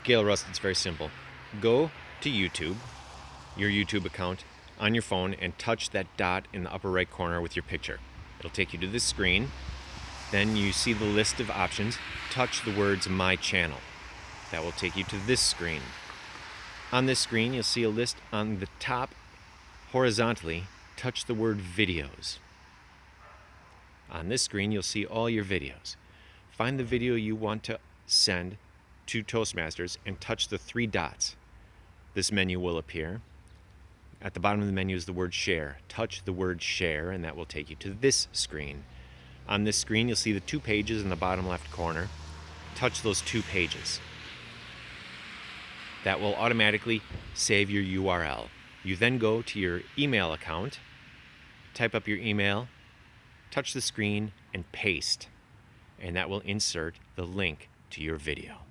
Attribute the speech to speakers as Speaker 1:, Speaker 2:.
Speaker 1: Gail Rust, it's very simple. Go to YouTube, your YouTube account, on your phone, and touch that dot in the upper right corner with your picture. It'll take you to this screen. Then you see the list of options. Touch the words My Channel. That will take you to this screen. On this screen, you'll see a list on the top horizontally. Touch the word Videos. On this screen, you'll see all your videos. Find the video you want to send to Toastmasters and touch the three dots. This menu will appear. At the bottom of the menu is the word Share. Touch the word Share, and that will take you to this screen. On this screen, you'll see the 2 pages in the bottom left corner. Touch those 2 pages. That will automatically save your URL. You then go to your email account, type up your email, touch the screen, and paste. And that will insert the link to your video.